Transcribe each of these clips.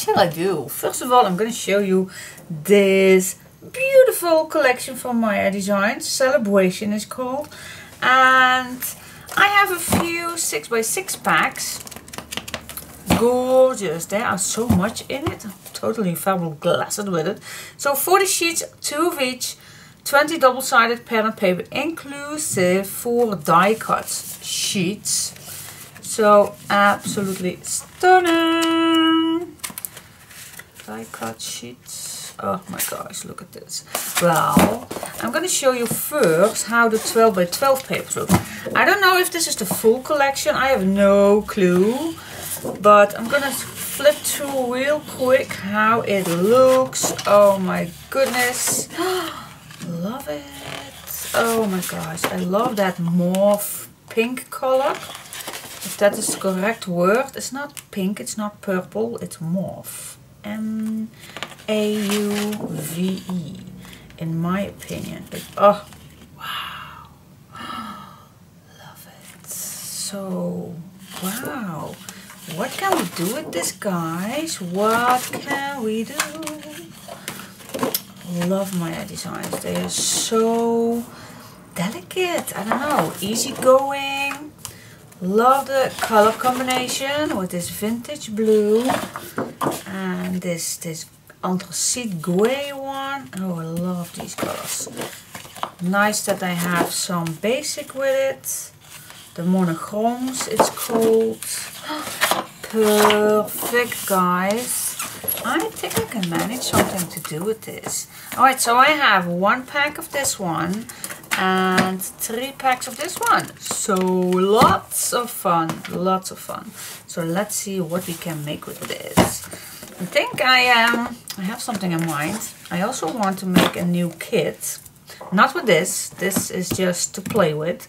shall I do? First of all, I'm going to show you this beautiful collection from Maja Designs. Celebration is called. And I have a few 6x6 packs. Gorgeous. There are so much in it. I'm totally fabulous with it. So 40 sheets, 2 of each. 20 double-sided pattern paper inclusive 4 die cut sheets. So absolutely stunning. Die cut sheets. Oh my gosh, look at this. Well, I'm going to show you first how the 12x12 papers look. I don't know if this is the full collection. I have no clue. But I'm going to flip through real quick how it looks. Oh my goodness. Love it. Oh my gosh. I love that mauve pink color. If that is the correct word. It's not pink, it's not purple, it's mauve. M-A-U-V-E. In my opinion. Oh, wow. Love it. So, wow. What can we do with this, guys? What can we do? Love Maja Designs. They are so delicate. I don't know. Easygoing. Love the color combination with this vintage blue and this anthracite gray one. Oh, I love these colors. Nice that I have some basic with it. The monochromes it's called. Perfect, guys. I think I can manage something to do with this. Alright, so I have 1 pack of this one and 3 packs of this one. So lots of fun, lots of fun. So let's see what we can make with this. I think I have something in mind. I also want to make a new kit. Not with this. This is just to play with.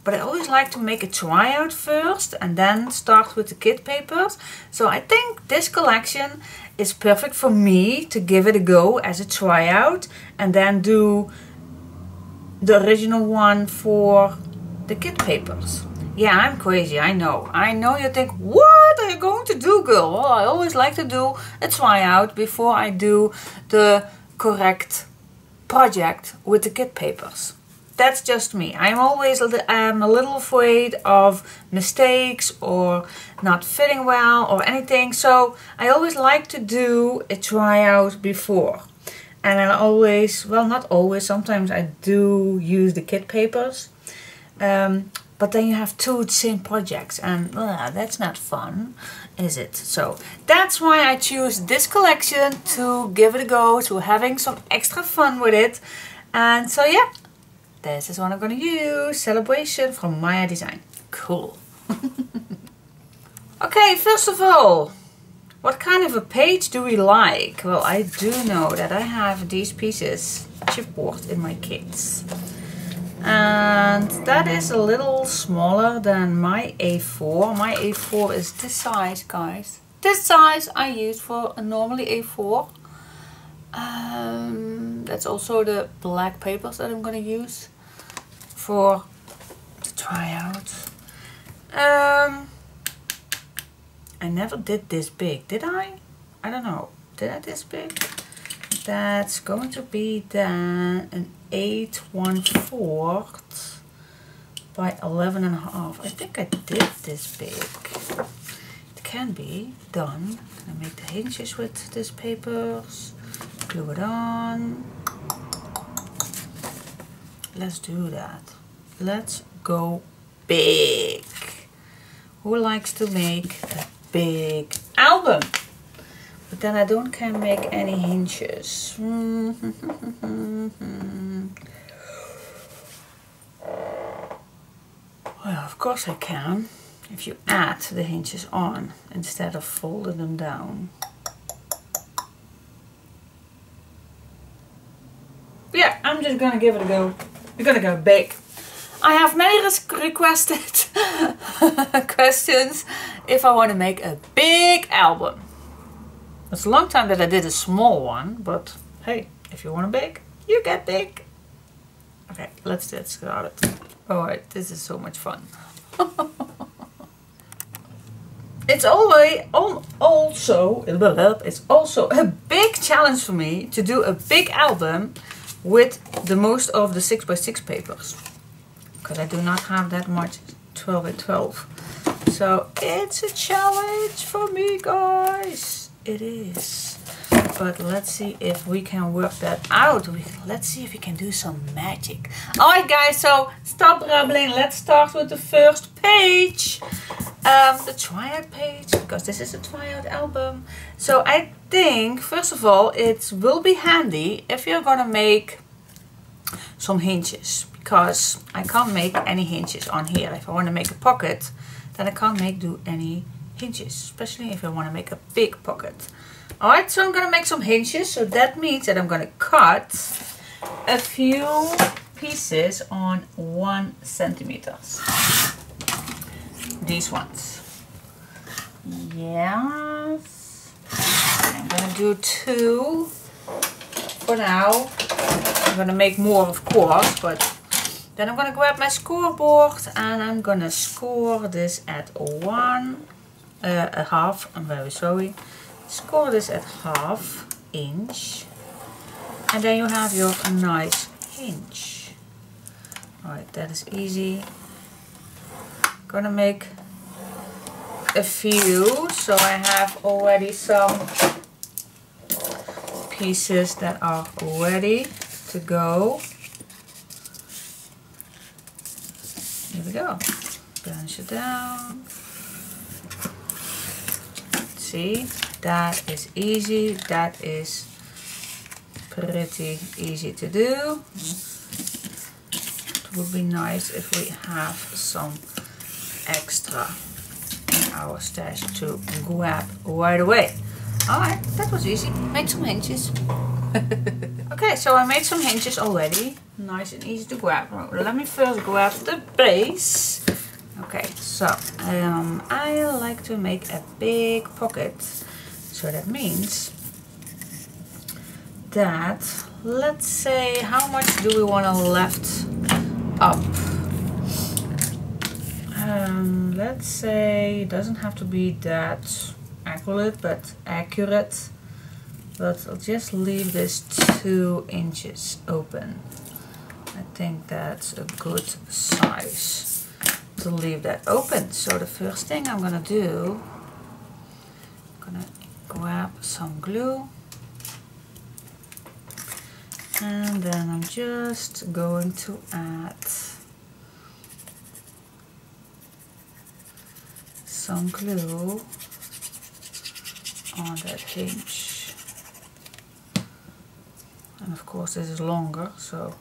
But I always like to make a tryout first and then start with the kit papers. So I think this collection is perfect for me to give it a go as a tryout and then do the original one for the kit papers. Yeah, I'm crazy, I know. I know you think, what are you going to do, girl? Well, I always like to do a tryout before I do the correct project with the kit papers. That's just me. I'm always a little afraid of mistakes or not fitting well or anything. So I always like to do a tryout before. And I always, well, not always, sometimes I do use the kit papers. But then you have 2 same projects and that's not fun, is it? So that's why I choose this collection to give it a go, to having some extra fun with it. And so yeah. This is what I'm going to use. Celebration from Maja Design. Cool. Okay, first of all, what kind of a page do we like? Well, I do know that I have these pieces chipboard in my kits. And that is a little smaller than my A4. My A4 is this size, guys. This size I use for a normally A4. That's also the black papers that I'm going to use for the tryout. I never did this big, did I? I don't know. Did I this big? That's going to be then an 8 1/4 by 11.5. I think I did this big. It can be done. I make the hinges with these papers. Glue it on. Let's do that. Let's go big. Who likes to make a big album? But then I don't can make any hinges. Well, of course I can. If you add the hinges on instead of folding them down. Yeah, I'm just gonna give it a go. We're gonna go big. I have many requested questions if I want to make a big album. It's a long time that I did a small one, but hey, if you want a big, you get big. Okay, let's get started. Alright, this is so much fun. It's it's also a big challenge for me to do a big album with the most of the 6x6 papers, because I do not have that much 12x12. So it's a challenge for me, guys. It is. But let's see if we can work that out. Let's see if we can do some magic. Alright guys, so stop rambling. Let's start with the first page. The tryout page, because this is a tryout album. So I think, first of all, it will be handy if you're gonna make some hinges, because I can't make any hinges on here. If I want to make a pocket, then I can't do any hinges, especially if I want to make a big pocket. Alright, so I'm going to make some hinges, so that means that I'm going to cut a few pieces on 1 centimeter. These ones. Yes. I'm going to do 2 for now. I'm going to make more, of course, but then I'm going to grab my scoreboard and I'm going to score this at a half. I'm very sorry. Score this at 1/2 inch, and then you have your nice hinge. Alright, that is easy. Gonna make a few, so I have already some pieces that are ready to go. Here we go. Punch it down. See, that is easy. That is pretty easy to do. It would be nice if we have some extra in our stash to grab right away. Alright, that was easy. Made some hinges. Okay, so I made some hinges already. Nice and easy to grab. Let me first grab the base. Okay, so I like to make a big pocket. So that means that, let's say, how much do we want to left up? Let's say it doesn't have to be that accurate, but I'll just leave this 2 inches open. I think that's a good size to leave that open. So the first thing I'm gonna do, I'm gonna grab some glue, and then I'm just going to add some glue on that hinge. And of course this is longer, so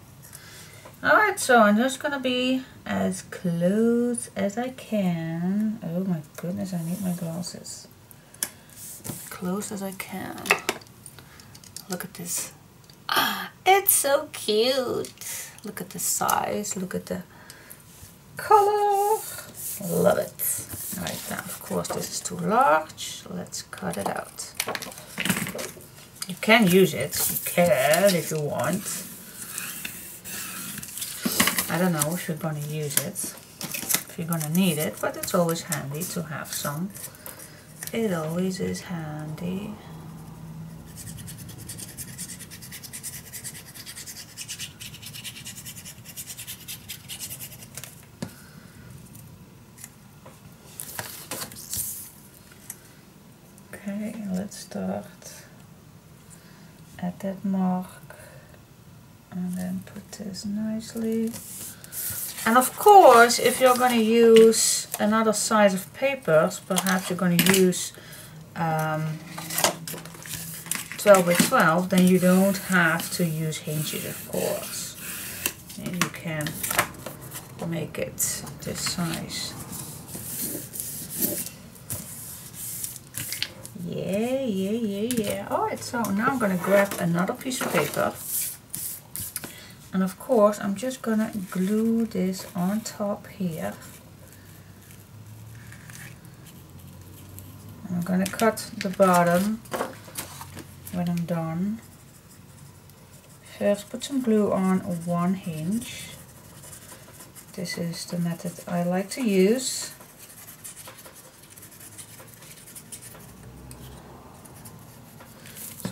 alright, so I'm just gonna be as close as I can. Oh my goodness, I need my glasses. Close as I can. Look at this. It's so cute. Look at the size, look at the color. Love it. Alright, now of course this is too large. Let's cut it out. You can use it. You can if you want. I don't know if you're going to use it, if you're going to need it, but it's always handy to have some. It always is handy. Okay, let's start at that mark and then put this nicely. And of course, if you're going to use another size of papers, perhaps you're going to use 12 by 12, then you don't have to use hinges, of course. And you can make it this size. Yeah. Alright, so now I'm going to grab another piece of paper. And of course, I'm just going to glue this on top here. I'm going to cut the bottom when I'm done. First, put some glue on one hinge. This is the method I like to use.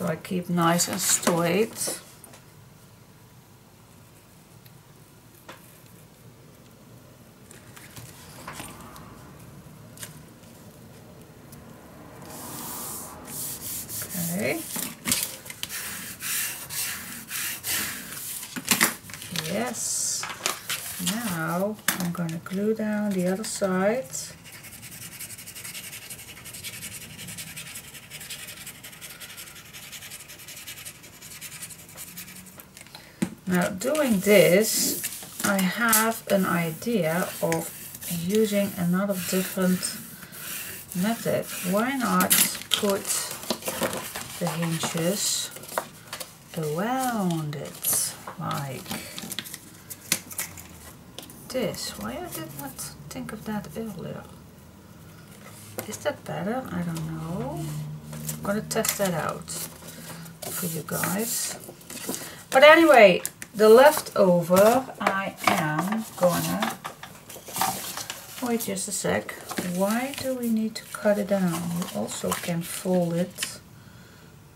So I keep nice and straight. Okay. Yes. Now I'm going to glue down the other side. Now doing this, I have an idea of using another different method. Why not put the hinges around it like this? Why I did not think of that earlier? Is that better? I don't know. I'm gonna test that out for you guys. But anyway, the leftover I am gonna, wait just a sec. Why do we need to cut it down? You also can fold it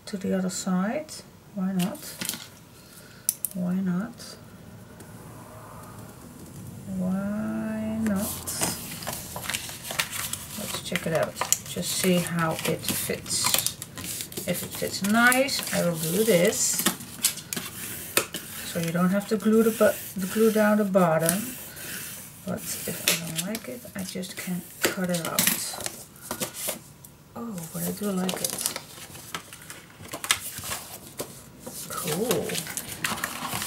to the other side. Why not? Why not? Why not? Let's check it out. Just see how it fits. If it fits nice, I will do this. So you don't have to glue down the bottom. But if I don't like it, I just can cut it out. Oh, but I do like it. Cool.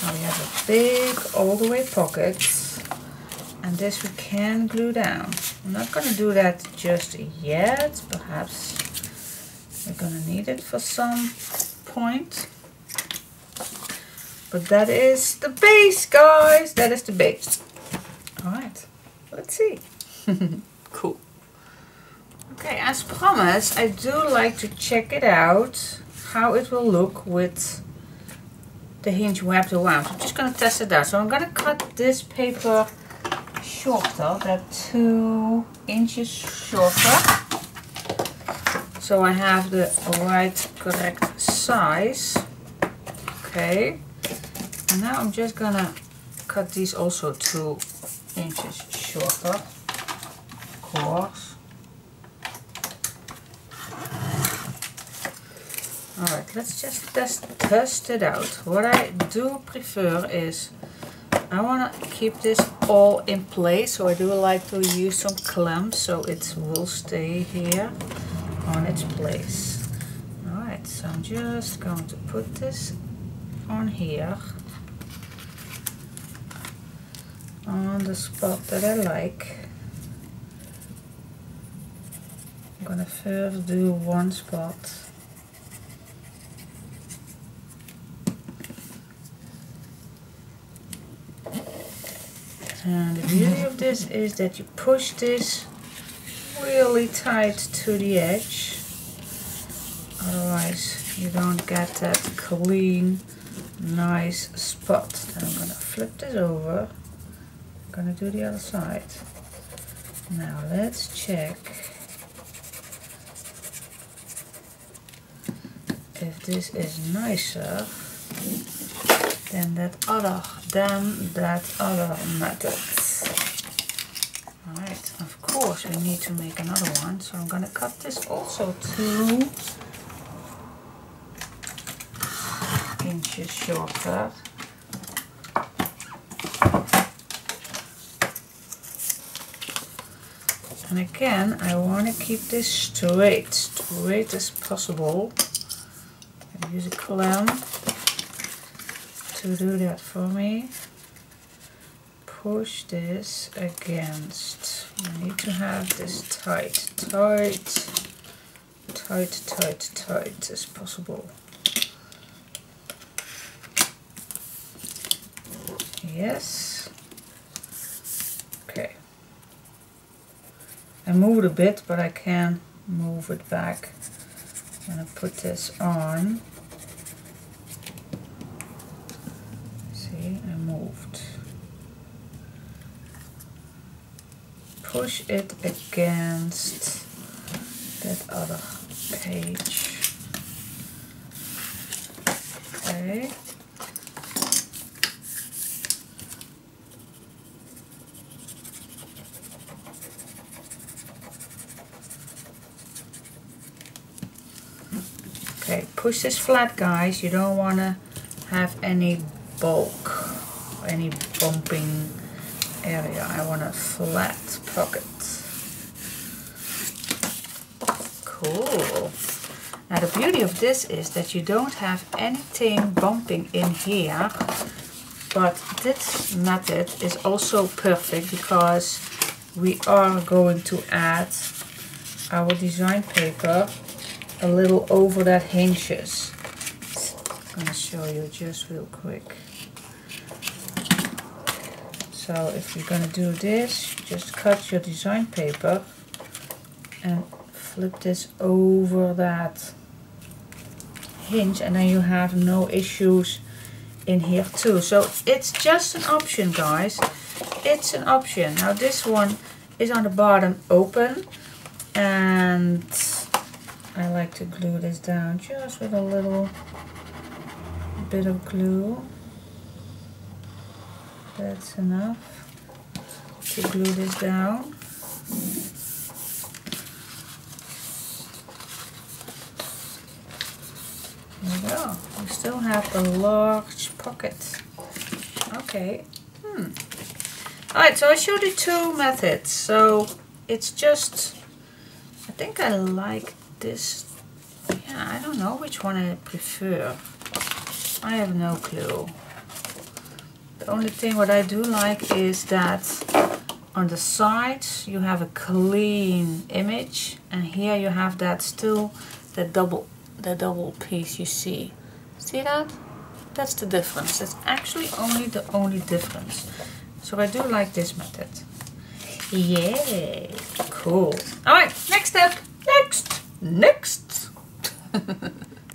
Now we have a big all the way pocket. And this we can glue down. I'm not going to do that just yet. Perhaps we're going to need it for some point. But that is the base, guys. That is the base. Alright, let's see. Cool. Okay, as promised, I do like to check it out, how it will look with the hinge wrapped around. I'm just going to test it out. So I'm going to cut this paper shorter, that 2 inches shorter. So I have the right correct size. Okay. And now I'm just going to cut these also 2 inches shorter, of course. Alright, let's just test it out. What I do prefer is I want to keep this all in place, so I do like to use some clamps so it will stay here on its place. Alright, so I'm just going to put this on here, on the spot that I like. I'm gonna first do one spot. And the beauty of this is that you push this really tight to the edge. Otherwise you don't get that clean, nice spot. Then I'm gonna flip this over. I'm gonna do the other side. Now let's check if this is nicer than that other method. Alright, of course we need to make another one, so I'm gonna cut this also 2 inches shorter. And again, I want to keep this straight as possible. I use a clamp to do that for me. Push this against. You need to have this tight as possible. Yes. Okay. I moved a bit, but I can move it back. I'm gonna put this on. See, I moved. Push it against that other page. Okay. Okay, push this flat, guys. You don't want to have any bulk, any bumping area. I want a flat pocket. Cool. Now the beauty of this is that you don't have anything bumping in here, but this method is also perfect because we are going to add our design paper a little over that hinges. I'm going to show you just real quick. So if you're going to do this, just cut your design paper and flip this over that hinge, and then you have no issues in here too. So it's just an option, guys. It's an option. Now this one is on the bottom open, and I like to glue this down just with a little bit of glue. That's enough to glue this down. There we go. We still have a large pocket. Okay. Alright, so I showed you two methods. So it's just, I think I like this. Yeah, I don't know which one I prefer. I have no clue. The only thing what I do like is that on the sides you have a clean image, and here you have that still the double piece. You see that? That's the difference. That's actually the only difference. So I do like this method. Yay! Cool. Alright, next step. Next.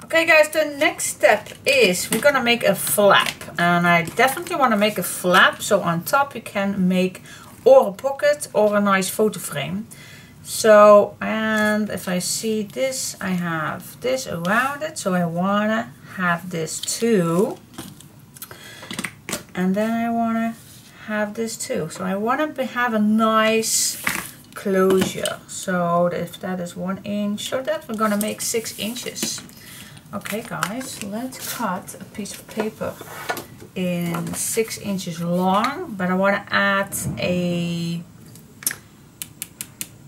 Okay guys, the next step is we're gonna make a flap, and I definitely want to make a flap, so on top you can make or a pocket or a nice photo frame. So, and if I see this, I have this around it, so I want to have this too, and then I want to have this too. So I want to have a nice closure. So if that is 1 inch, so that we're gonna make 6 inches. Okay guys, let's cut a piece of paper in 6 inches long, but I want to add a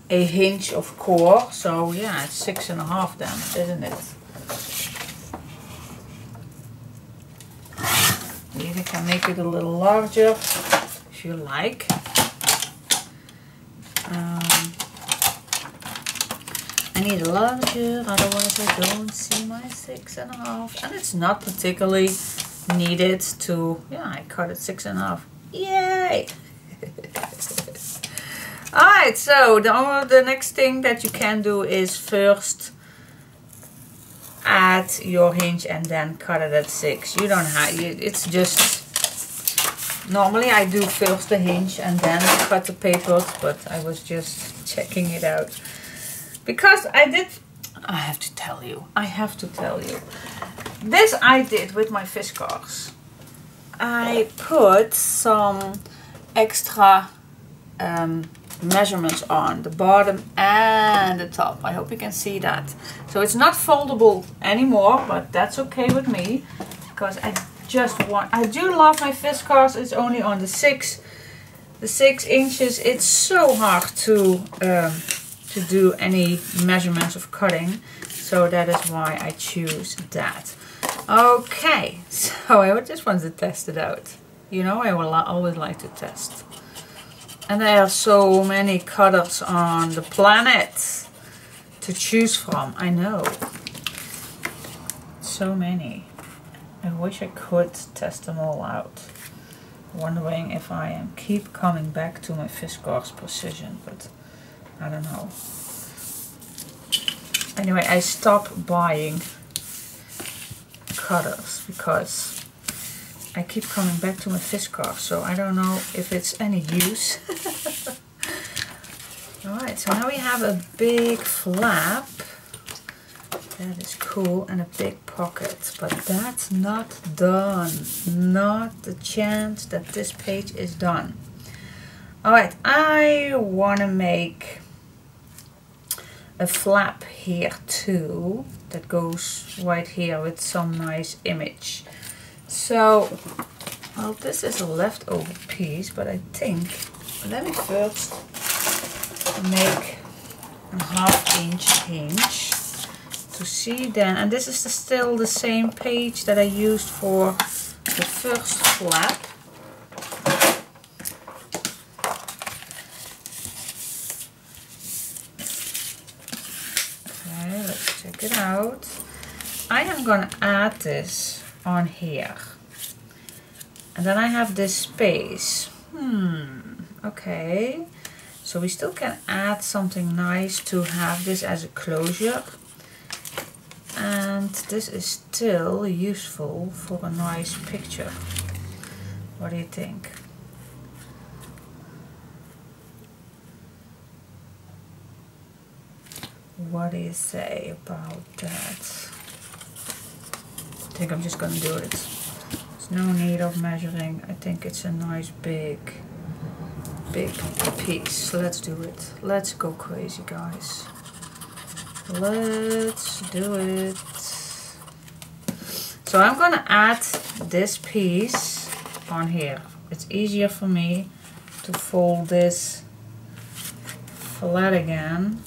hinge of core. So yeah, it's 6.5 then, isn't it? You can make it a little larger if you like. I need a larger, otherwise I don't see my 6.5. And it's not particularly needed to, yeah, I cut it 6.5. Yay! Alright, so the next thing that you can do is first add your hinge and then cut it at 6. You don't have, it's just, normally I do first the hinge and then cut the papers, but I was just checking it out. Because I have to tell you, this I did with my fish cars. I put some extra measurements on the bottom and the top. I hope you can see that. So it's not foldable anymore, but that's okay with me, because I do love my fish cars. It's only on the 6 inches. It's so hard to do any measurements of cutting, so that is why I choose that. Okay, so I just wanted to test it out. You know, I will always like to test. And there are so many cutters on the planet to choose from. I know, so many. I wish I could test them all out. Wondering if I keep coming back to my Fiskars precision, but I don't know. Anyway, I stopped buying cutters because I keep coming back to my Fiskars, so I don't know if it's any use. Alright, so now we have a big flap. That is cool, and a big pocket, but that's not done. Not the chance that this page is done. Alright, I want to make a flap here too, that goes right here with some nice image. So, well, this is a leftover piece, but I think, let me first make a 1/2 inch hinge to see then, and this is still the same page that I used for the first flap. Okay, let's check it out. I am gonna add this on here, and then I have this space. Okay, so we still can add something nice to have this as a closure, and this is still useful for a nice picture. What do you think? What do you say about that? I think I'm just gonna do it. There's no need of measuring. I think it's a nice big piece. Let's do it. Let's go crazy, guys. Let's do it. So I'm gonna add this piece on here. It's easier for me to fold this flat again.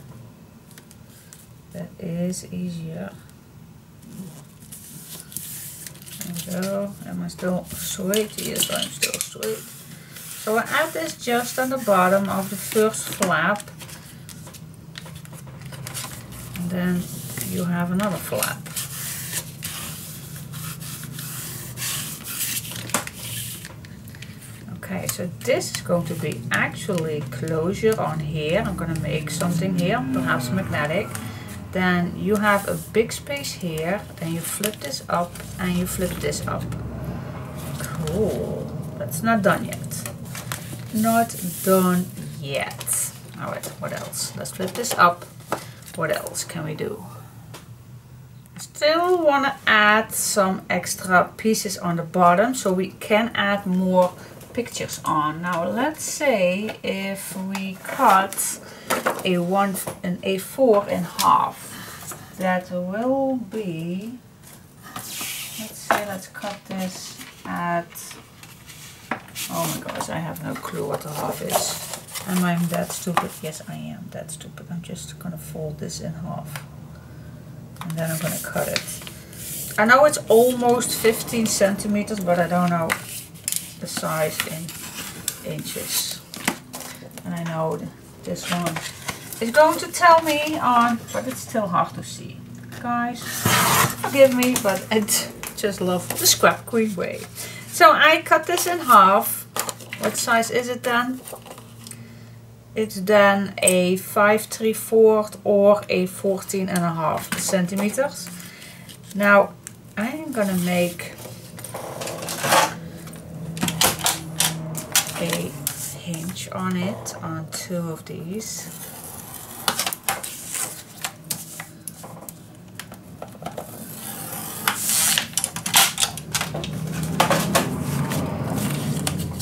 That is easier. There we go. Am I still straight? Yes, I'm still straight. So I add this just on the bottom of the first flap. And then you have another flap. Okay, so this is going to be actually closure on here. I'm going to make something here, perhaps magnetic. Then you have a big space here, then you flip this up and you flip this up. Cool. That's not done yet. Not done yet. Alright, what else? Let's flip this up. What else can we do? Still want to add some extra pieces on the bottom so we can add more pictures on. Now let's say if we cut an A4 in half, that will be, let's cut this at, oh my gosh, I have no clue what the half is. Am I that stupid? Yes, I am that stupid. I'm just gonna fold this in half and then I'm gonna cut it. I know it's almost 15 centimeters, but I don't know the size in inches. And I know this one is going to tell me on, but it's still hard to see. Guys, forgive me, but I just love the scrap queen way. So I cut this in half. What size is it then? It's then a 5 3/4 or a 14.5 centimeters. Now I am gonna make a hinge on it, on 2 of these.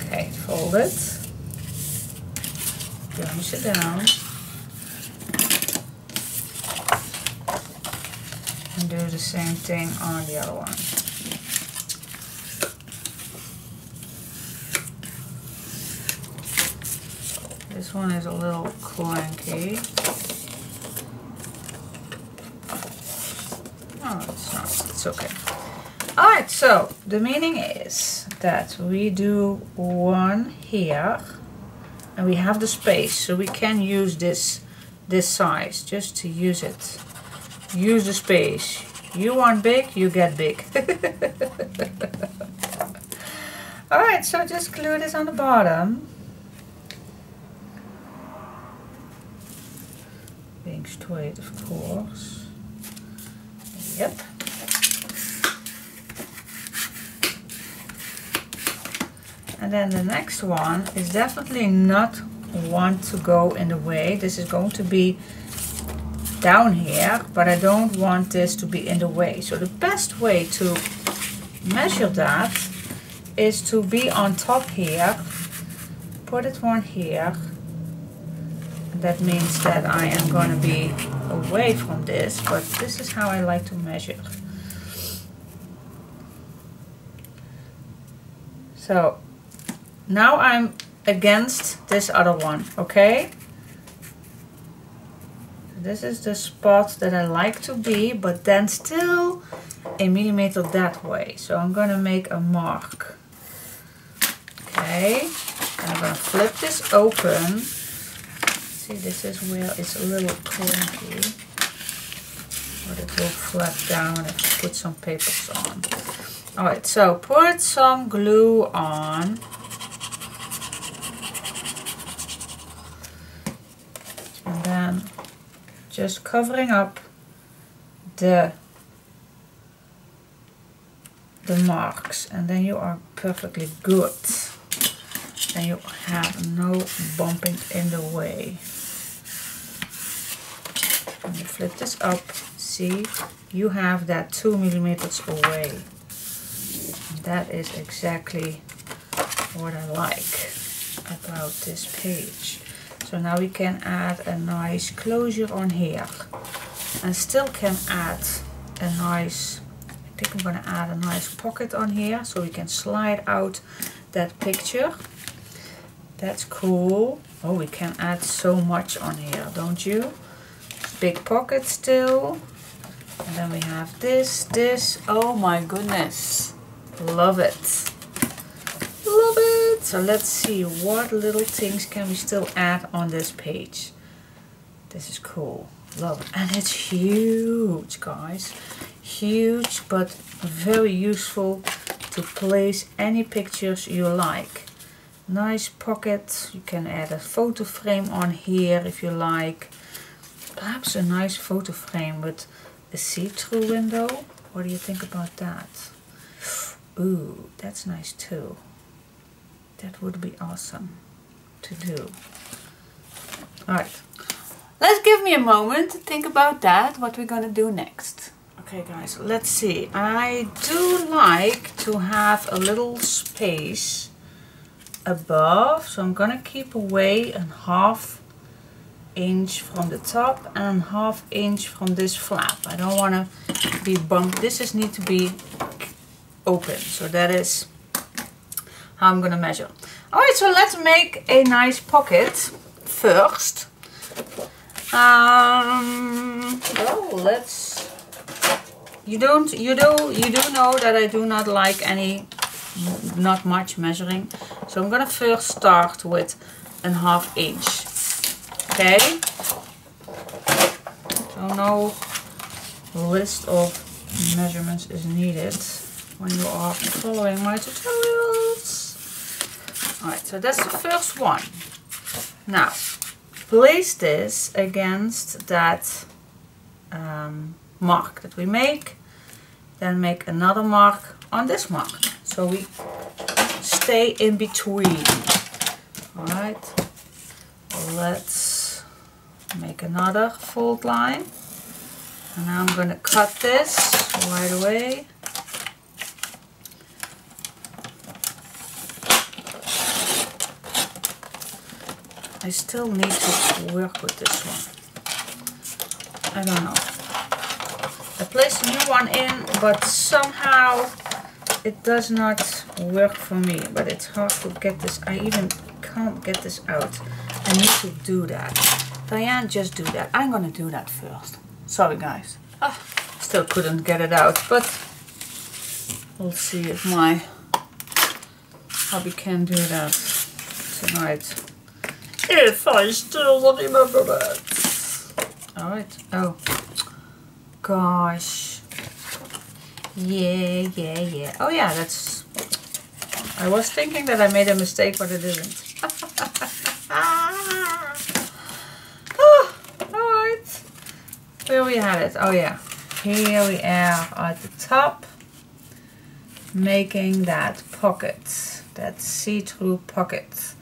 Okay, fold it. Plunge it down. And do the same thing on the other one. This one is a little clunky. Oh, it's not. It's okay. Alright, so the meaning is that we do one here and we have the space, so we can use this size just to use it. Use the space. You want big, you get big. Alright, so just glue this on the bottom. Being straight, of course. Yep. And then the next one is definitely not one to go in the way. This is going to be down here, but I don't want this to be in the way. So the best way to measure that is to be on top here, put it one here. That means that I am going to be away from this, but this is how I like to measure. So now I'm against this other one, okay? This is the spot that I like to be, but then still a millimeter that way. So I'm going to make a mark. Okay, and I'm going to flip this open. See, this is where it's a little clunky, but it will flap down if I put some papers on. Alright, so put some glue on. And then just covering up the marks, and then you are perfectly good. Then you have no bumping in the way. When you flip this up, see, you have that 2 millimeters away. And that is exactly what I like about this page. So now we can add a nice closure on here, and still can add a nice, I think I'm going to add a nice pocket on here so we can slide out that picture. That's cool. Oh, we can add so much on here, don't you? Big pocket still. And then we have this. Oh my goodness. Love it. Love it. So let's see, what little things can we still add on this page. This is cool. Love it. And it's huge, guys. Huge, but very useful to place any pictures you like. Nice pocket. You can add a photo frame on here if you like. Perhaps a nice photo frame with a see-through window. What do you think about that? Ooh, that's nice too. That would be awesome to do. Alright, let's give me a moment to think about that, what we're gonna do next. Okay guys, let's see. I do like to have a little space above, so I'm gonna keep away a ½ inch from the top and ½ inch from this flap. I don't want to be bumped. This needs to be open, so that is how I'm gonna measure. Alright, so let's make a nice pocket first. Well, let's. You do know that I do not like not much measuring. So I'm gonna first start with a ½ inch. Okay. So no list of measurements is needed when you are following my tutorials. Alright, so that's the first one. Now, place this against that mark that we make. Then make another mark on this mark. So we stay in between. Alright, let's make another fold line. And now I'm going to cut this right away. I still need to work with this one. I don't know. I placed a new one in, but somehow it does not work for me. But it's hard to get this. I even can't get this out. I need to do that. Diane, just do that. I'm going to do that first. Sorry guys. Still couldn't get it out, but we'll see if my hubby can do that tonight. If I still remember that. Alright. Oh. Gosh. Yeah. Oh yeah, that's... I was thinking that I made a mistake, but I didn't. Alright. Where we had it. Oh yeah. Here we are at the top. Making that pocket. That see-through pocket.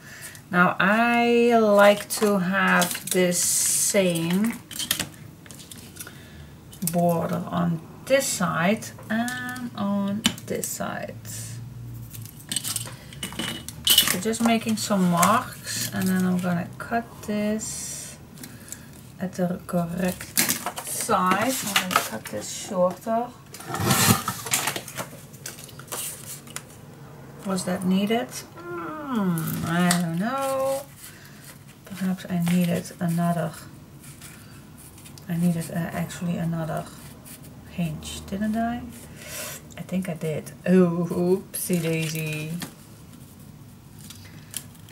Now I like to have this same border on this side and on this side. So just making some marks, and then I'm gonna cut this at the correct size. I'm gonna cut this shorter. Was that needed? I don't know. Perhaps I needed another. I needed actually another hinge, didn't I? I think I did. Oh, oopsie daisy.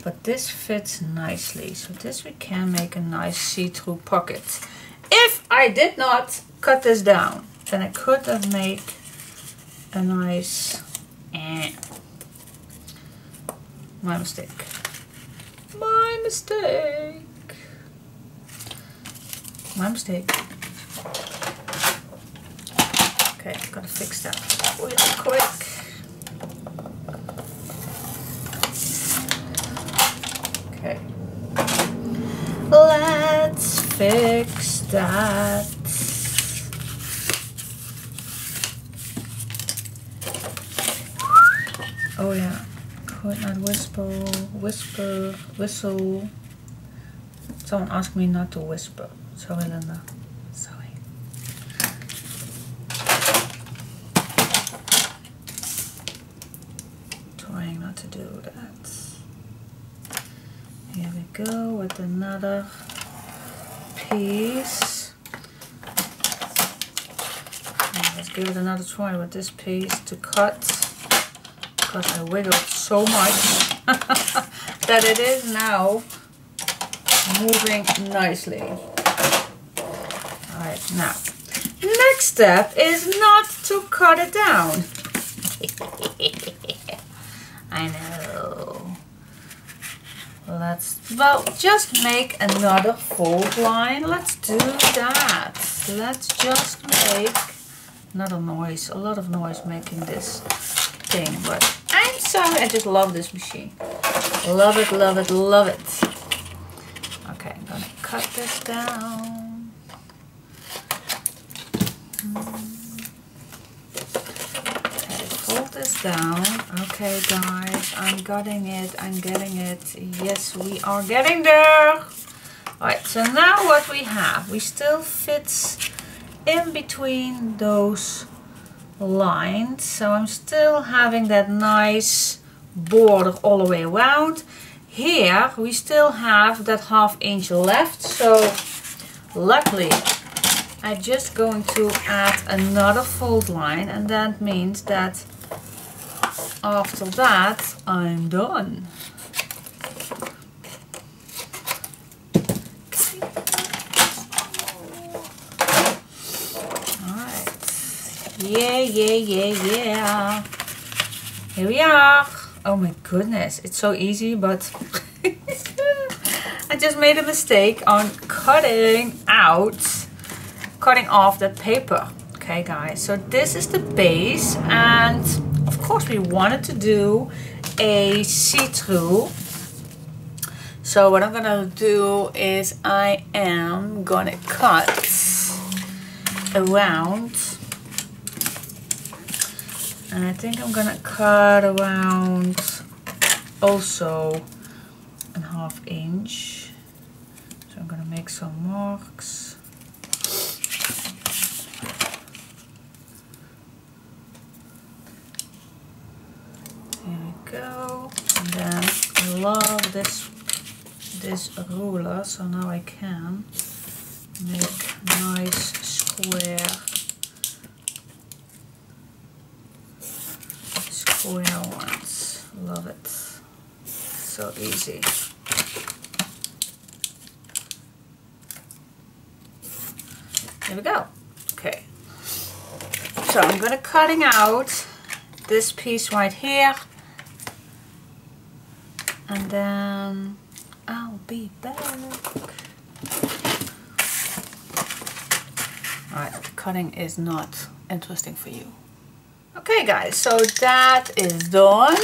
But this fits nicely, so this we can make a nice see-through pocket. If I did not cut this down, then I could have made a nice... My mistake. My mistake. My mistake. Okay, gotta fix that real quick. Okay. Let's fix that. Oh yeah. Could not whistle. Someone asked me not to whisper. Sorry, Linda. Sorry. Trying not to do that. Here we go with another piece. And let's give it another try with this piece to cut, because I wiggled so much that it is now moving nicely. Alright, now next step is not to cut it down. I know. Well, just make another fold line. Let's do that. Let's just make another noise. A lot of noise making this thing, but I'm sorry, I just love this machine. Love it, love it, love it. Okay, I'm gonna cut this down. Okay, fold this down. Okay, guys, I'm getting it, I'm getting it. Yes, we are getting there. Alright, so now what we have, we still fits in between those lines, so I'm still having that nice border all the way around. Here we still have that 1/2 inch left, so luckily I'm just going to add another fold line, and that means that after that I'm done. Yeah. Here we are. Oh my goodness, it's so easy, but I just made a mistake on cutting off that paper. Okay guys, so this is the base, and of course we wanted to do a see-through. So what I'm gonna do is I am gonna cut around. And I think I'm gonna cut around also a 1/2 inch. So I'm gonna make some marks. Here we go. And then I love this ruler, so now I can make nice square ones. Love it. So easy. There we go. Okay. So I'm gonna cutting out this piece right here, and then I'll be back. Alright, cutting is not interesting for you. Okay guys, so that is done.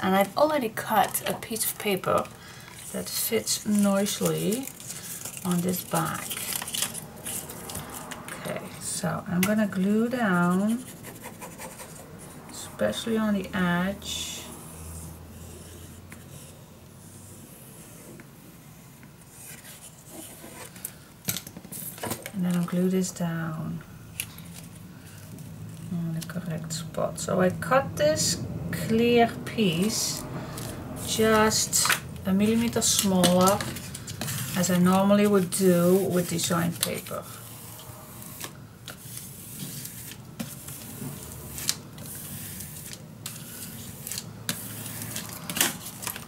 And I've already cut a piece of paper that fits nicely on this back. Okay, so I'm gonna glue down, especially on the edge. And then I'll glue this down on the correct spot. So I cut this clear piece just a millimeter smaller as I normally would do with design paper.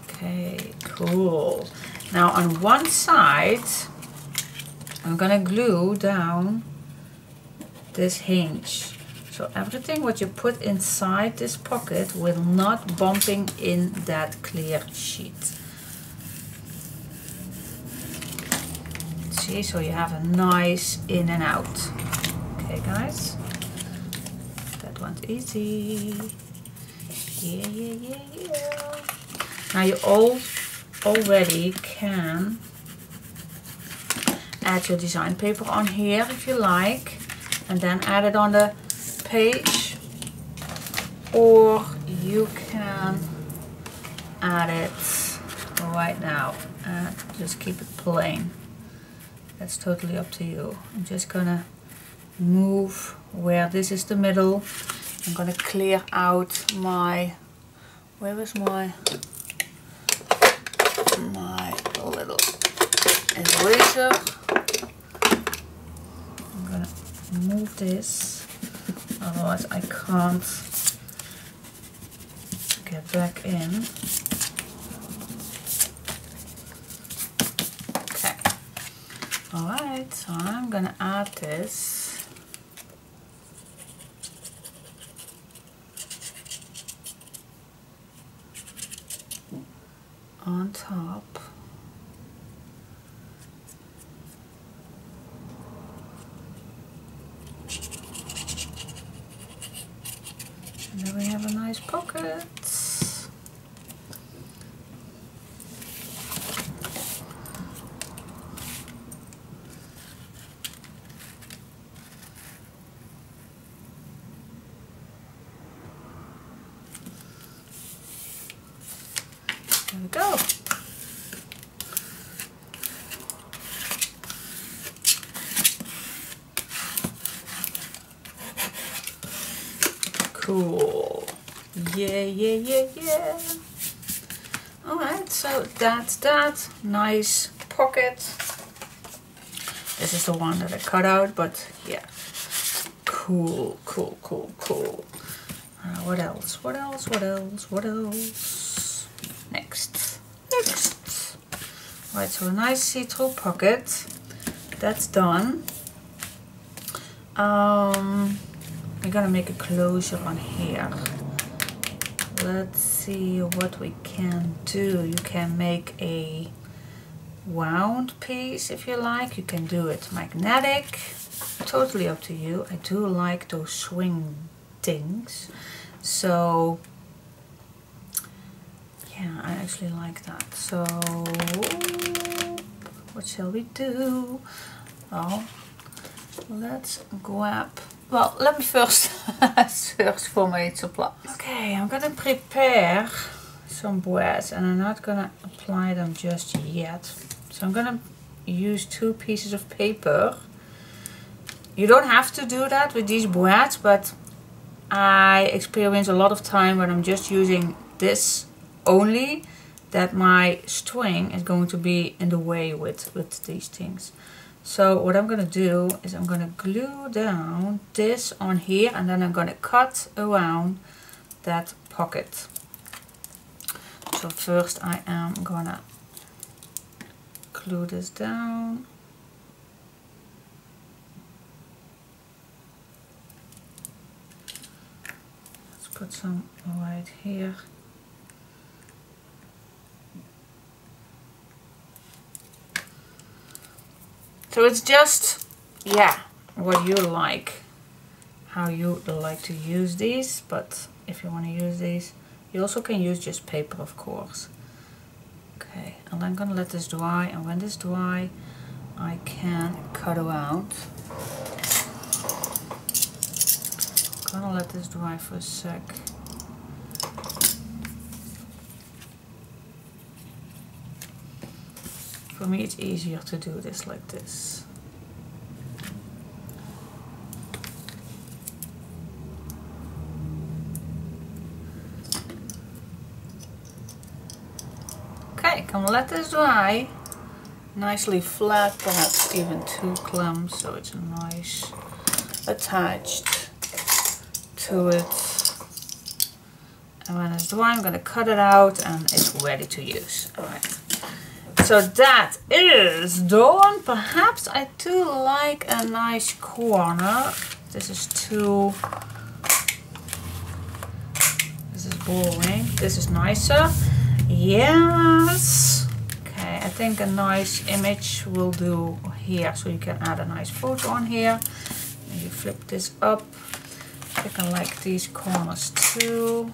Okay, cool. Now on one side I'm gonna glue down this hinge. So everything what you put inside this pocket will not bumping in that clear sheet. See, so you have a nice in and out. Okay guys, that one's easy. Yeah, yeah, yeah, yeah. Now you already can add your design paper on here if you like, and then add it on the page, or you can add it right now and just keep it plain. That's totally up to you. I'm just gonna move where this is the middle. I'm gonna clear out my, where is my little eraser. I'm gonna move this, otherwise I can't get back in. Okay. Alright, so I'm gonna add this on top. And then we have a nice pocket. There we go. Cool. Yeah, yeah, yeah, yeah. Alright, so that's that. Nice pocket. This is the one that I cut out, but yeah. Cool, cool, cool, cool. What else? What else? What else? What else? Next. Next. Right, so a nice see-through pocket. That's done. We're gonna make a closure on here. Let's see what we can do. You can make a wound piece if you like. You can do it magnetic. Totally up to you. I do like those swing things. So yeah, I actually like that. So what shall we do? Well, let's grab, well, let me first search for my supplies. Okay, I'm gonna prepare some boards and I'm not gonna apply them just yet. So I'm gonna use 2 pieces of paper. You don't have to do that with these boards, but I experience a lot of time when I'm just using this only, that my string is going to be in the way with these things. So what I'm going to do is I'm going to glue down this on here, and then I'm going to cut around that pocket. So first I am going to glue this down. Let's put some right here. So it's just, yeah, what you like, how you like to use these. But if you want to use these, you also can use just paper, of course. Okay, and I'm gonna let this dry, and when this dry, I can cut around. I'm gonna let this dry for a sec. For me it's easier to do this like this. Okay, can let this dry. Nicely flat, perhaps even 2 clumps, so it's nice attached to it. And when it's dry, I'm gonna cut it out and it's ready to use. Alright. So that is done. Perhaps I do like a nice corner. This is too... This is boring. This is nicer. Yes. Okay, I think a nice image will do here. So you can add a nice photo on here. And you flip this up. I can like these corners too.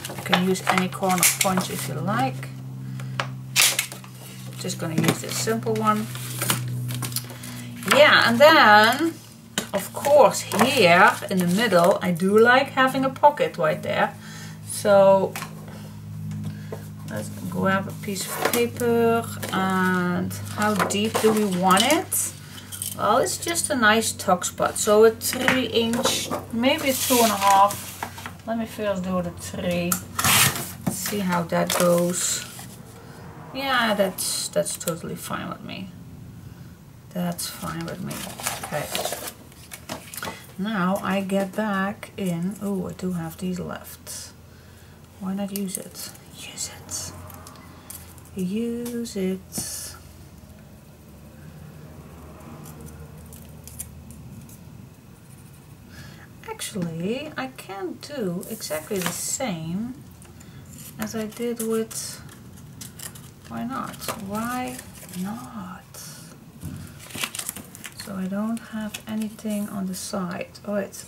You can use any corner points if you like. Just gonna use this simple one. Yeah, and then of course here in the middle I do like having a pocket right there. So let's grab a piece of paper. And how deep do we want it? Well, it's just a nice tuck spot. So a 3-inch, maybe 2.5. Let me first do the 3. See how that goes. Yeah, that's totally fine with me. That's fine with me. Okay. Now I get back in. Oh, I do have these left. Why not use it? Use it. Use it. Actually, I can do exactly the same as I did with... Why not? Why not? So I don't have anything on the side. Alright,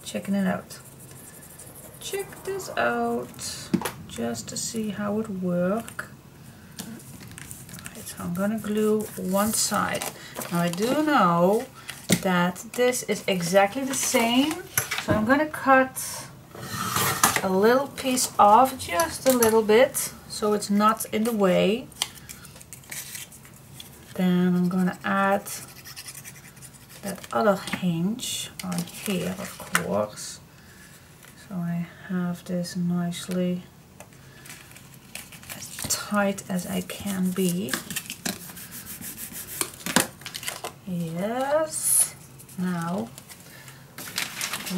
checking it out. Check this out just to see how it works. Alright, so I'm gonna glue one side. Now I do know that this is exactly the same, so I'm gonna cut a little piece off, just a little bit, so it's not in the way. Then I'm gonna add that other hinge on here, of course. So I have this nicely as tight as I can be. Yes. Now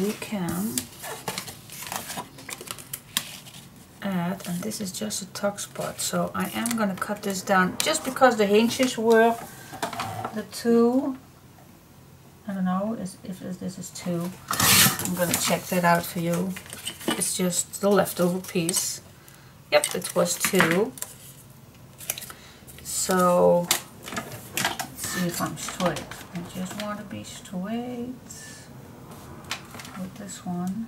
we can add, and this is just a tuck spot, so I am going to cut this down just because the hinges were the 2. I don't know if this is 2. I'm going to check that out for you. It's just the leftover piece. Yep, it was 2. So let's see if I'm straight. I just want to be straight with this one.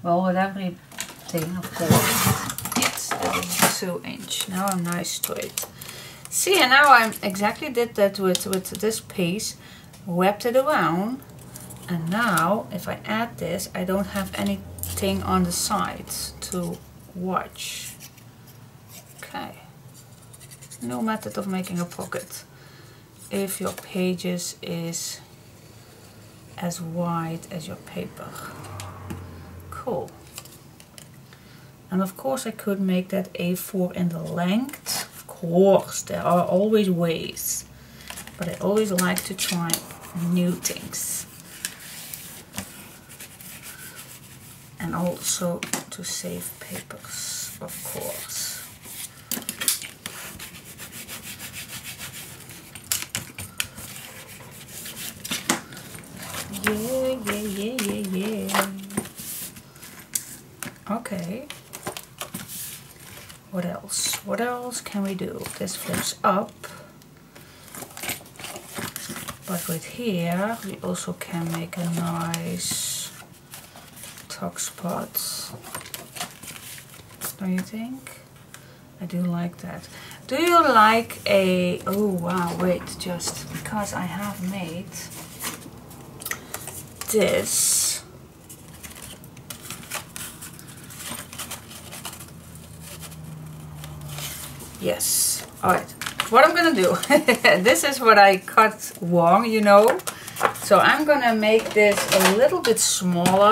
Well, with everything, of course. Yes, that is 2-inch. Now I'm nice straight. See, and now I exactly did that with this piece. Wrapped it around. And now, if I add this, I don't have anything on the sides to watch. Okay. No method of making a pocket. If your pages is as wide as your paper. Cool. And of course I could make that A4 in the length. Of course, there are always ways. But I always like to try new things. And also to save papers, of course. Yeah. Okay. What else? What else can we do? This flips up. But with here, we also can make a nice tuck spot. Don't you think? I do like that. Do you like a, oh wow, wait, just because I have made this. Yes, alright. What I'm gonna do, this is what I cut wrong, you know. So I'm gonna make this a little bit smaller.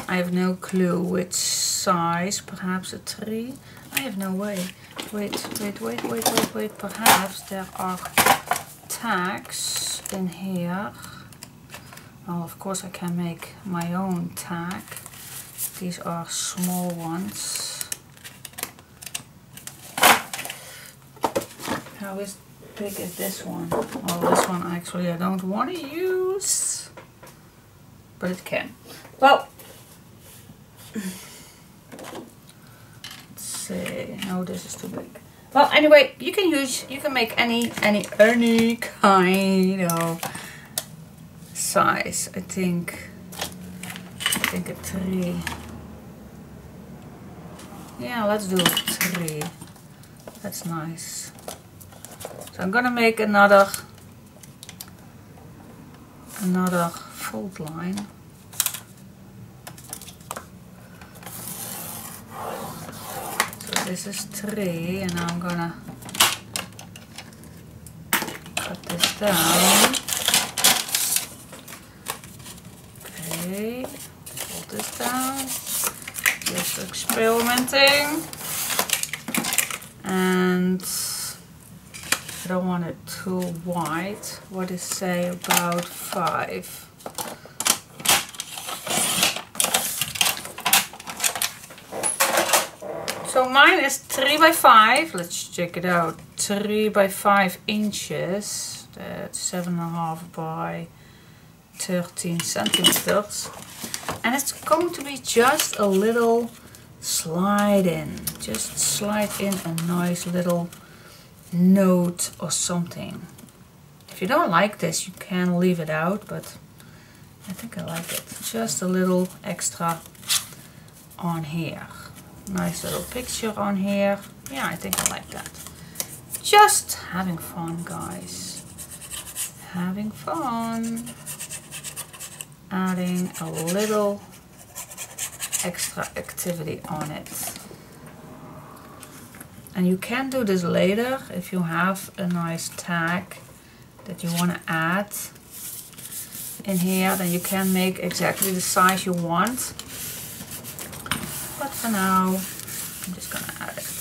I have no clue which size, perhaps a 3. I have no way. Wait. Perhaps there are tags in here. Well, of course I can make my own tag. These are small ones. How big is this one? Oh, this one actually I don't want to use, but it can. Well, let's see. No, this is too big. Well, anyway, you can make any kind of size. I think a 3. Yeah, let's do 3. That's nice. So I'm gonna make another fold line. So this is 3, and now I'm gonna cut this down. Okay, fold this down. Just experimenting. And I don't want it too wide. What is say about 5? So mine is 3 by 5. Let's check it out. 3 by 5 inches. That's 7.5 by 13 centimeters. And it's going to be just a little slide in. Just slide in a nice little note or something. If you don't like this, you can leave it out, but I think I like it. Just a little extra on here. Nice little picture on here. Yeah, I think I like that. Just having fun, guys. Having fun. Adding a little extra activity on it. And you can do this later if you have a nice tag that you want to add in here. Then you can make exactly the size you want. But for now, I'm just gonna add it.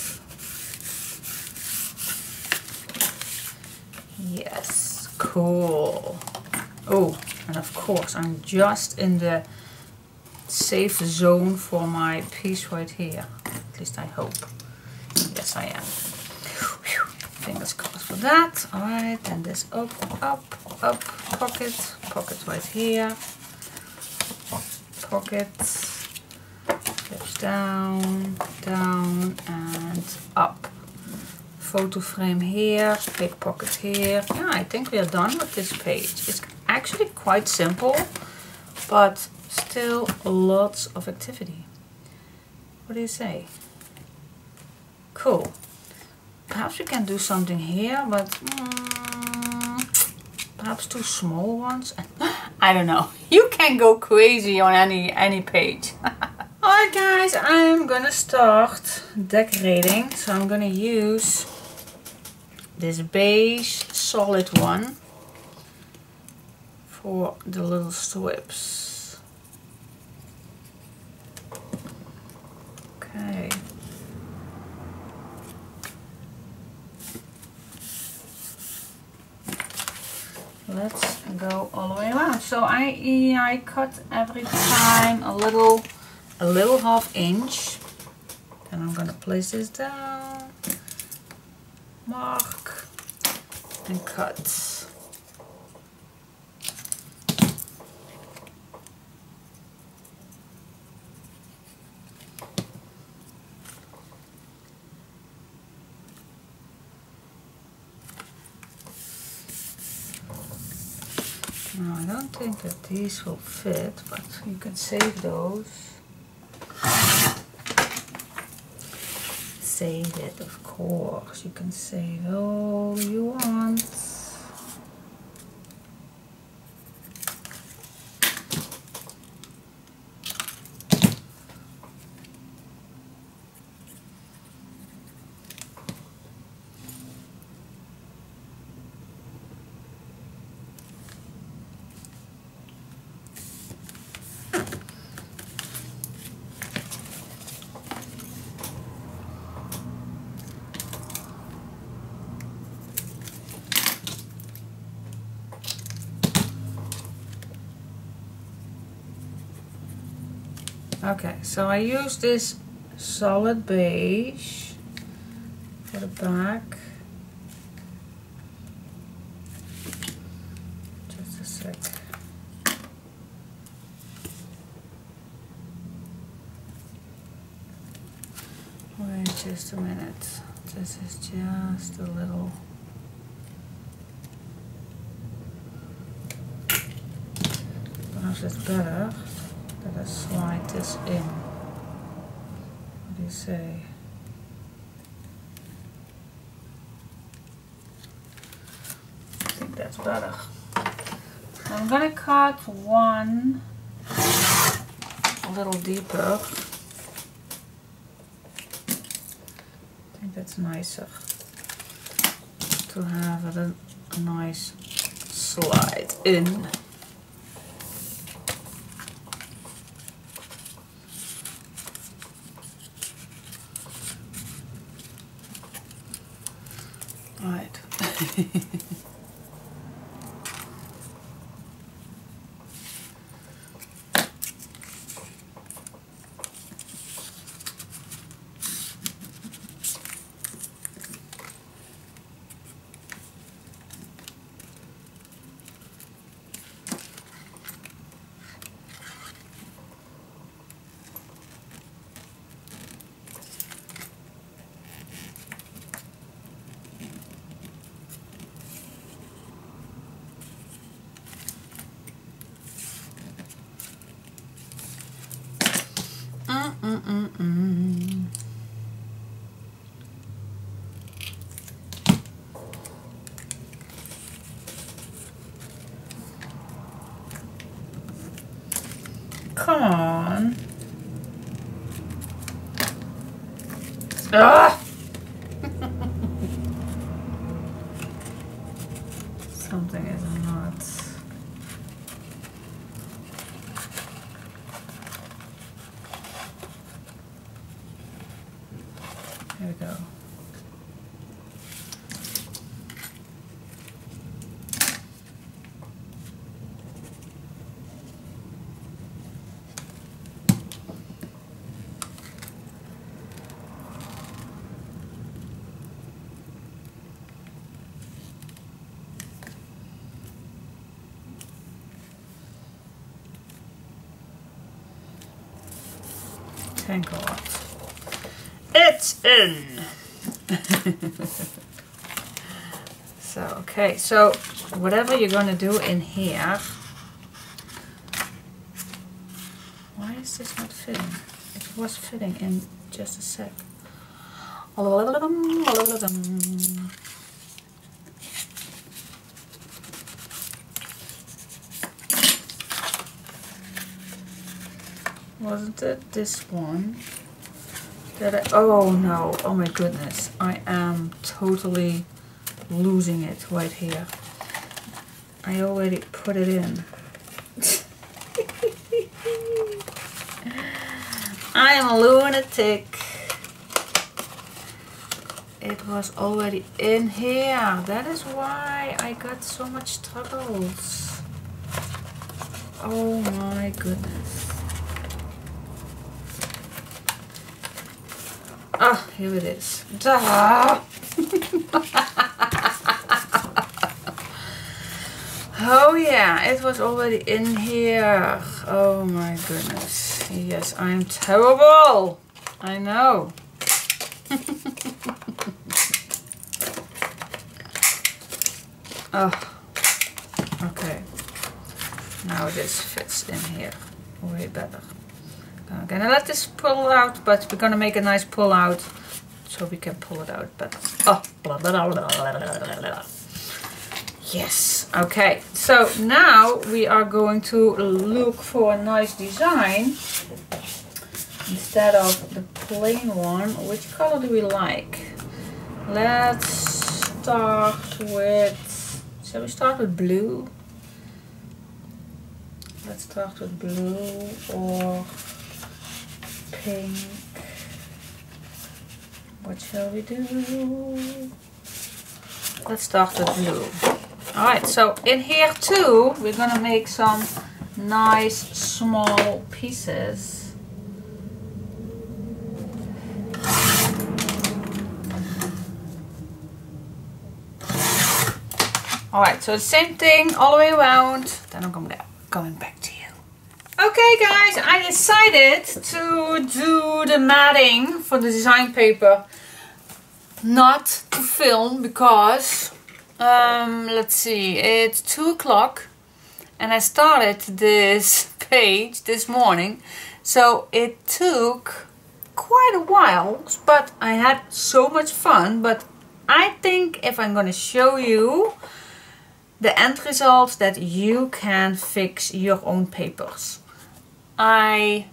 Yes, cool. Oh, and of course I'm just in the safe zone for my piece right here. At least I hope. Yes, I am. Whew. Fingers crossed for that. Alright, and this up, pocket right here. Pocket, clips down, and up. Photo frame here, big pocket here. Yeah, I think we are done with this page. It's actually quite simple, but still lots of activity. What do you say? Cool. Perhaps we can do something here, but perhaps 2 small ones. I don't know. You can go crazy on any page. Alright guys, I'm gonna start decorating. So I'm gonna use this beige solid one for the little strips. Okay. Let's go all the way around. So I cut every time a little 1/2 inch. Then I'm gonna place this down, mark, and cut. Now I don't think that these will fit, but you can save those. save it, of course. You can save all you want. Okay, so I use this solid beige for the back. Just a sec. Wait just a minute. This is just a little. Perhaps it's better that I slide this in. What do you say? I think that's better. I'm gonna cut one a little deeper. I think that's nicer to have a nice slide in. Right. Come on. Ah! Something is not. Here we go. Thank God. It's in! So, okay, so whatever you're gonna do in here. Why is this not fitting? It was fitting in just a sec. Wasn't it this one that I, oh no, oh my goodness, I am totally losing it right here. I already put it in. I am a lunatic. It was already in here. That is why I got so much troubles. Oh my goodness. Ah, here it is. Duh. Oh yeah, it was already in here. Oh my goodness. Yes, I'm terrible. I know. Oh, okay. Now this fits in here way better. I'm gonna let this pull out, but we're gonna make a nice pull out so we can pull it out. But oh, blah, blah, blah, blah, blah, blah, blah. Yes. Okay. So now we are going to look for a nice design instead of the plain one. Which color do we like? Let's start with. Shall we start with blue? Let's start with blue or pink. What shall we do? Let's start with blue. Alright, so in here too, we're gonna make some nice small pieces. Alright, so the same thing all the way around. Then I'm going back to you. Okay guys, I decided to do the matting for the design paper not to film because let's see, it's 2 o'clock and I started this page this morning, so it took quite a while, but I had so much fun. But I think if I'm going to show you the end result, that you can fix your own papers. I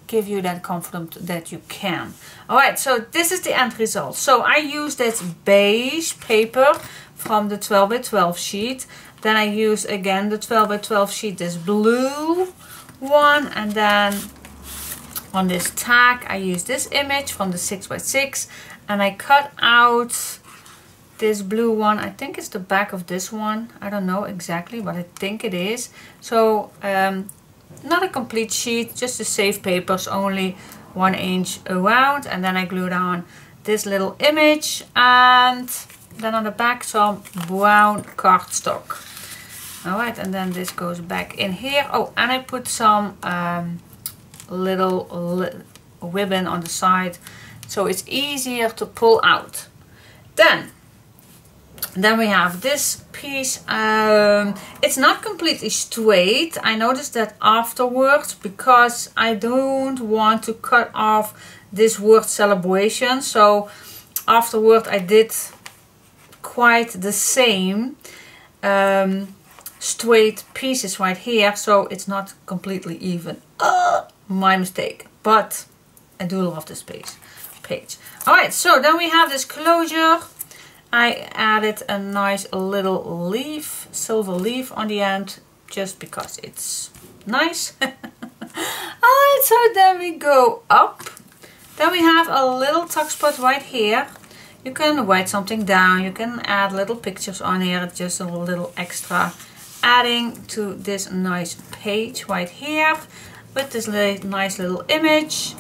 give you that confidence that you can. Alright, so this is the end result. So I use this beige paper from the 12 by 12 sheet. Then I use again the 12 by 12 sheet, this blue one. And then on this tag I use this image from the 6 by 6. And I cut out this blue one. I think it's the back of this one. I don't know exactly, but I think it is. So not a complete sheet, just the safe papers, only 1 inch around. And then I glued on this little image, and then on the back some brown cardstock. Alright, and then this goes back in here. Oh, and I put some little ribbon on the side, so it's easier to pull out. Then we have this piece. It's not completely straight. I noticed that afterwards, because I don't want to cut off this word celebration. So afterward I did quite the same straight pieces right here. So it's not completely even. My mistake. But I do love this page. Alright, so then we have this closure. I added a nice little leaf, silver leaf on the end, just because it's nice. Alright, so then we go up. Then we have a little tuck spot right here. You can write something down, you can add little pictures on here, just a little extra, adding to this nice page right here with this nice little image.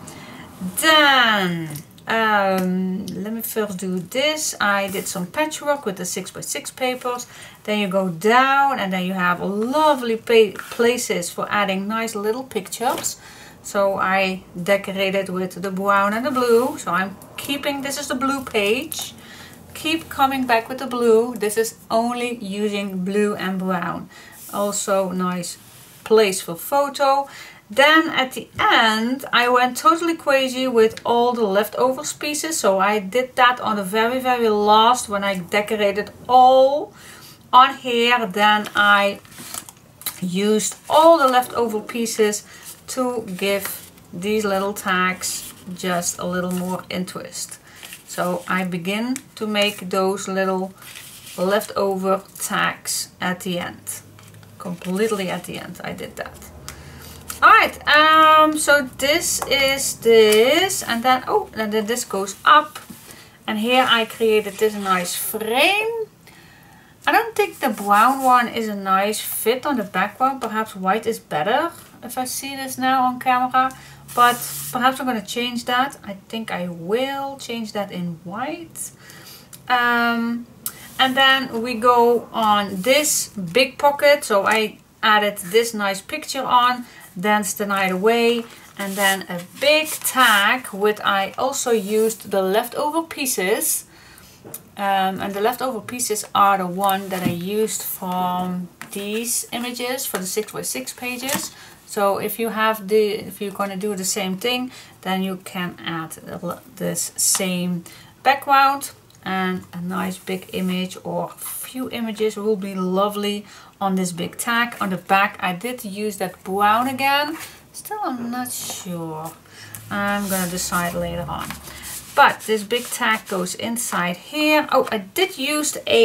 Then let me first do this. I did some patchwork with the 6 by 6 papers. Then you go down and then you have lovely places for adding nice little pictures. So I decorated with the brown and the blue. So I'm keeping, this is the blue page. Keep coming back with the blue. This is only using blue and brown. Also nice place for photo. Then at the end I went totally crazy with all the leftovers pieces. So I did that on the very last when I decorated all on here. Then I used all the leftover pieces to give these little tags just a little more interest. So I begin to make those little leftover tags at the end. Completely at the end I did that. Alright, so this is this, and then and then this goes up, and here I created this nice frame. I don't think the brown one is a nice fit on the background. Perhaps white is better if I see this now on camera, but perhaps I'm going to change that. I think I will change that in white. And then we go on this big pocket, so I added this nice picture on. Dance the night away, and then a big tag with I also used the leftover pieces, and the leftover pieces are the one that I used from these images for the 6 by 6 pages. So if you have if you're going to do the same thing, then you can add this same background, and a nice big image or a few images will be lovely on this big tag. On the back I did use that brown again. Still I'm not sure. I'm gonna decide later on. But this big tag goes inside here. Oh, I did use a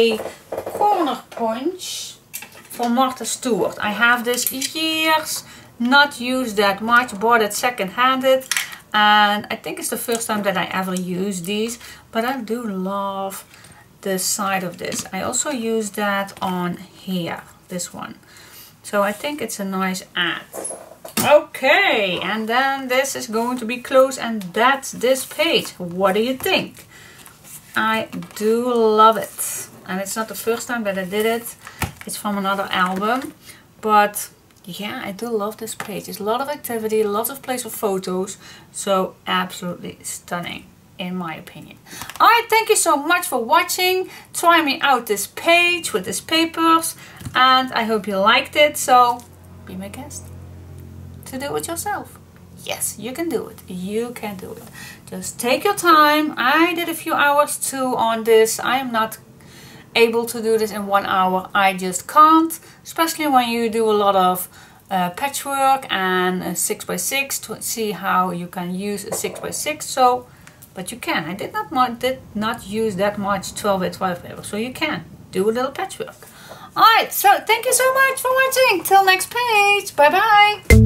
corner punch for Martha Stewart. I have this years, not used that much, bought it second-handed. And I think it's the first time that I ever use these, but I do love the side of this. I also use that on here, this one. So I think it's a nice add. Okay, and then this is going to be closed, and that's this page. What do you think? I do love it. And it's not the first time that I did it. It's from another album, but yeah, I do love this page. There's a lot of activity, lots of place for photos. So absolutely stunning in my opinion. Alright, thank you so much for watching. Try me out this page with these papers. And I hope you liked it. So be my guest to do it yourself. Yes, you can do it. You can do it. Just take your time. I did a few hours too on this. I am not able to do this in 1 hour. I just can't, especially when you do a lot of patchwork and 6x6 to see how you can use a 6x6. So, but you can. I did not use that much 12x12 paper, so you can do a little patchwork. Alright, so thank you so much for watching. Till next page. Bye bye.